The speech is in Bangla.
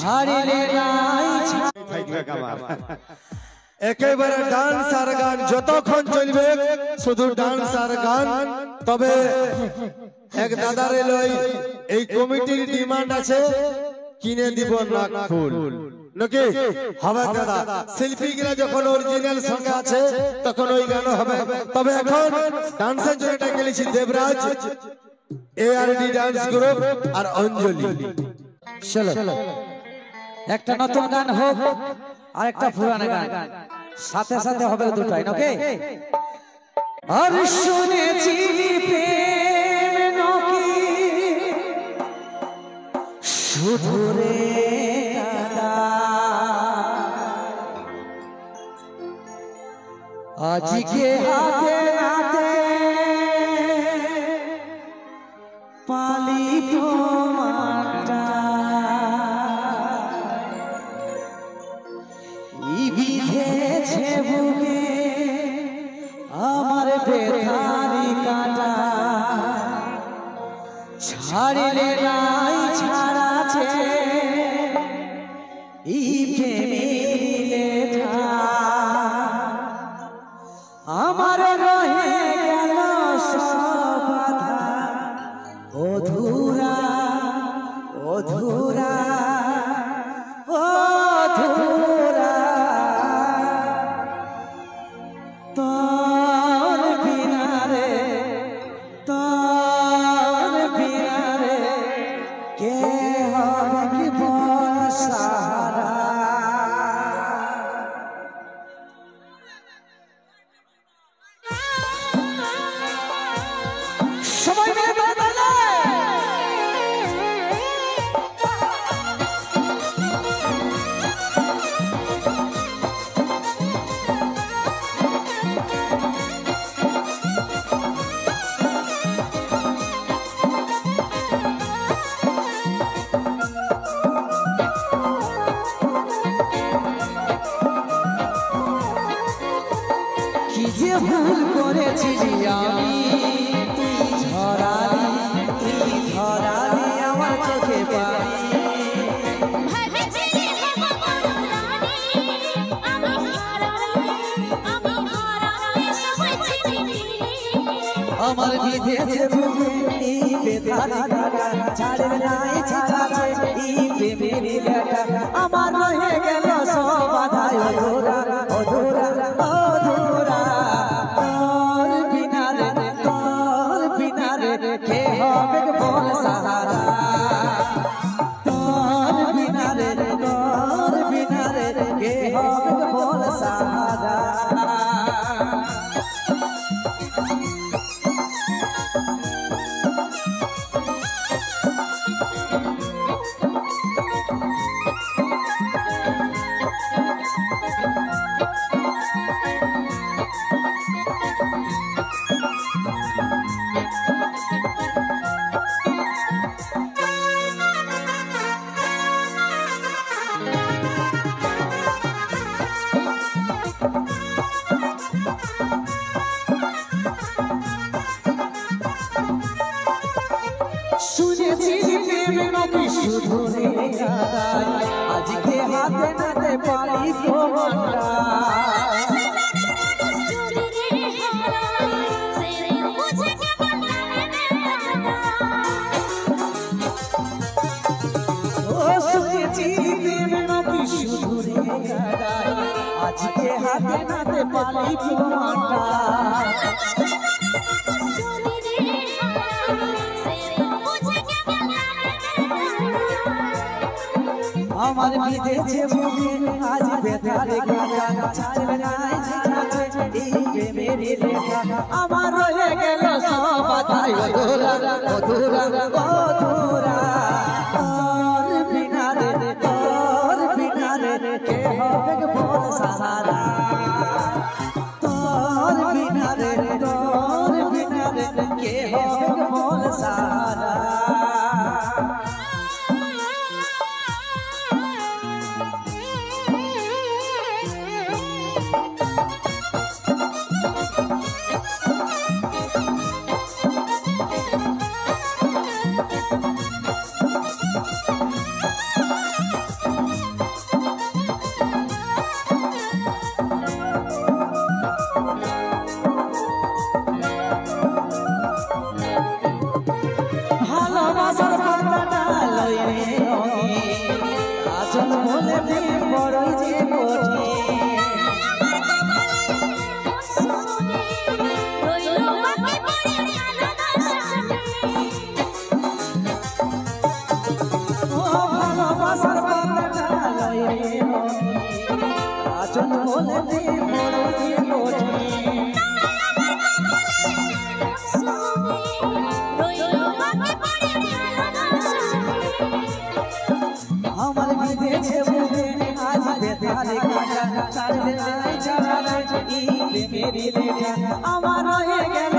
ছাড়িলে নাই থাকবে কামাল একেবারে ডান্স আর গান যতক্ষণ চলবে শুধু ডান্স আর গান। তবে এক দাদার লই এই কমিটির ডিমান্ড আছে কিনে দিব নাক ফুল নাকি হবে দাদা। শিল্পীরা যখন অরিজিনাল সঙ্গে আছে তখন ওই গান হবে। তবে এখন ডান্সের জন্য এটা গেলেছি দেবরাজ এআরডি ডান্স গ্রুপ আর অঞ্জলি। চলো একটা নতুন গান হোক আর একটা পুরানো গান সাথে সাথে হবে দুটাই নাকি। আর শুনেছি প্রেম নাকি শুধু রে কাদা, আজকে হাতে নাতে পালি প্রমাণটা বিধেছে বুকে আমার বেথারি কাটা, ছাড়িলে নাই ছাড়াছে এই প্রেমের লেঠা, আমার রহে গেল সব বাধা অধুরা অধুরা অধুরা, তোর বিনা রে তোর বিনা রে কে হবে কি বল সাহারা। সবাই মিলে তালে কি যে ভুল করেছিলি আমি, তুই ঝরালি আমার চোখে পানি, আমার বিধেছে বুকে এই বেথারি কাটা, ছাড়বে নাই ছাড়াছে এই প্রেমের লেখা, আমার রয়ে গেল সব বাধা অধুরা অধুরা অধুরা, তোর বিনা রে কে হবে বল সাহারা, তোর বিনা রে কে হবে বল সাহারা। শুনেছি প্রেম নাকি শুধু রে কাদা, আজকে হাতে নাতে পালি প্রমাণটা, ও শুনেছি প্রেম নাকি শুধু রে কাদা, আজকে হাতে নাতে পালি প্রমাণটা, আমার বিধেছে বুকে আজ বেথারি কাটা, ছাড়বে নাই ছাড়াছে এই প্রেমের লেখা, আমার রয়ে গেল সব বাধা অধুরা অধুরা অধুরা, তোর বিনা রে কে হবে বল সাহারা, তোর বিনা রে কে হবে বল সাহারা। ছাড়বে নাই ছাড়া রে এই প্রেমেরই লেখা আমার হয়ে গেল